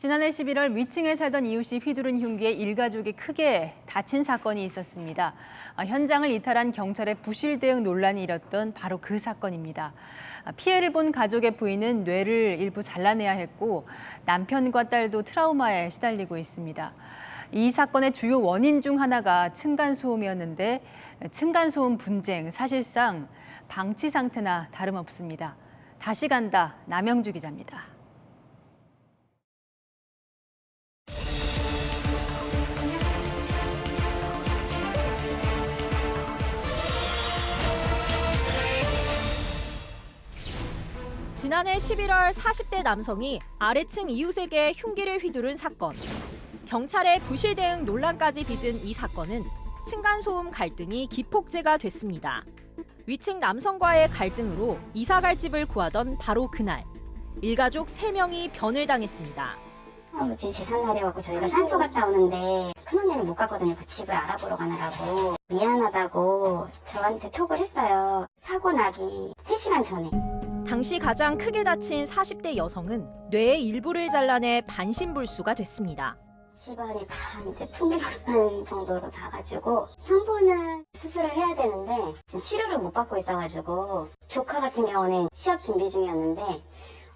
지난해 11월 위층에 살던 이웃이 휘두른 흉기에 일가족이 크게 다친 사건이 있었습니다. 현장을 이탈한 경찰의 부실 대응 논란이 일었던 바로 그 사건입니다. 피해를 본 가족의 부인은 뇌를 일부 잘라내야 했고 남편과 딸도 트라우마에 시달리고 있습니다. 이 사건의 주요 원인 중 하나가 층간소음이었는데 층간소음 분쟁, 사실상 방치 상태나 다름없습니다. 다시 간다, 남영주 기자입니다. 지난해 11월 40대 남성이 아래층 이웃에게 흉기를 휘두른 사건. 경찰의 부실 대응 논란까지 빚은 이 사건은 층간소음 갈등이 기폭제가 됐습니다. 위층 남성과의 갈등으로 이사 갈 집을 구하던 바로 그날, 일가족 3명이 변을 당했습니다. 아버지 제삿날이라고 저희가 산소 갔다 오는데 큰언니는 못 갔거든요. 그 집을 알아보러 가느라고. 미안하다고 저한테 톡을 했어요. 사고 나기 3시간 전에. 당시 가장 크게 다친 40대 여성은 뇌의 일부를 잘라내 반신불수가 됐습니다. 집안이 다 이제 풍비박산 정도로 나가지고 형부는 수술을 해야 되는데 지금 치료를 못 받고 있어가지고 조카 같은 경우는 취업 준비 중이었는데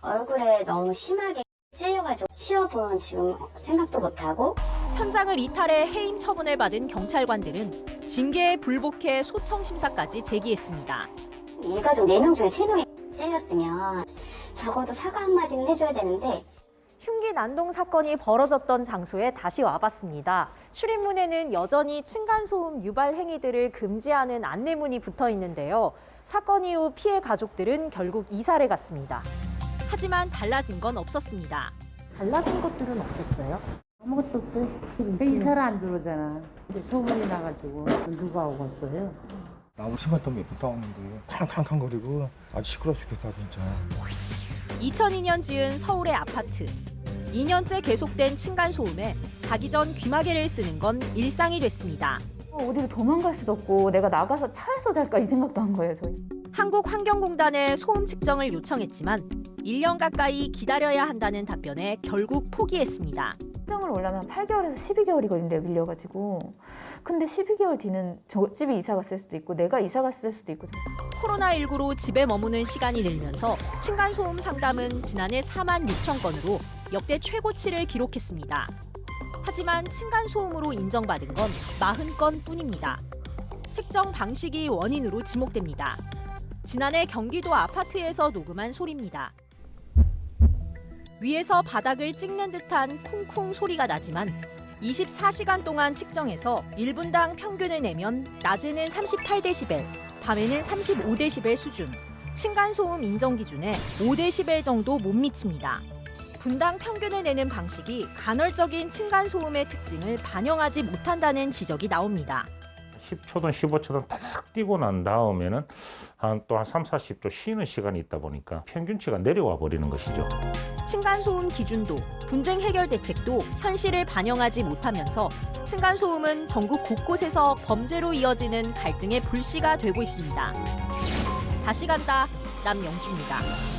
얼굴에 너무 심하게 찔려가지고 취업은 지금 생각도 못하고. 현장을 이탈해 해임 처분을 받은 경찰관들은 징계에 불복해 소청 심사까지 제기했습니다. 일가족 4명 중에 3명이 찔렸으면 적어도 사과 한마디는 해줘야 되는데. 흉기 난동 사건이 벌어졌던 장소에 다시 와봤습니다. 출입문에는 여전히 층간소음 유발 행위들을 금지하는 안내문이 붙어 있는데요. 사건 이후 피해 가족들은 결국 이사를 갔습니다. 하지만 달라진 건 없었습니다. 달라진 것들은 없었어요? 아무것도 없어요. 이사를 안 들어오잖아. 근데 소문이 나가지고 누가 오고 갔어요? 나무 시간 동안 몇번 싸웠는데 쾅쾅쾅거리고 아주 시끄러워 죽겠다 진짜. 2002년 지은 서울의 아파트. 2년째 계속된 층간소음에 자기 전 귀마개를 쓰는 건 일상이 됐습니다. 어디로 도망갈 수도 없고 내가 나가서 차에서 잘까 이 생각도 한 거예요, 저희. 한국환경공단에 소음 측정을 요청했지만 1년 가까이 기다려야 한다는 답변에 결국 포기했습니다. 측정을 올라면 8개월에서 12개월이 걸린대요, 밀려가지고. 근데 12개월 뒤는 저 집에 이사 갔을 수도 있고 내가 이사 갔을 수도 있고. 코로나19로 집에 머무는 시간이 늘면서 층간소음 상담은 지난해 4만 6천 건으로 역대 최고치를 기록했습니다. 하지만 층간소음으로 인정받은 건 40건 뿐입니다. 측정 방식이 원인으로 지목됩니다. 지난해 경기도 아파트에서 녹음한 소리입니다. 위에서 바닥을 찍는 듯한 쿵쿵 소리가 나지만 24시간 동안 측정해서 1분당 평균을 내면 낮에는 38데시벨, 밤에는 35데시벨 수준, 층간소음 인정 기준에 5데시벨 정도 못 미칩니다. 분당 평균을 내는 방식이 간헐적인 층간소음의 특징을 반영하지 못한다는 지적이 나옵니다. 10초든 15초든 타닥 뛰고 난 다음에는 한 3, 40초 쉬는 시간이 있다 보니까 평균치가 내려와 버리는 것이죠. 층간소음 기준도, 분쟁 해결 대책도 현실을 반영하지 못하면서 층간소음은 전국 곳곳에서 범죄로 이어지는 갈등의 불씨가 되고 있습니다. 다시 간다, 남영주입니다.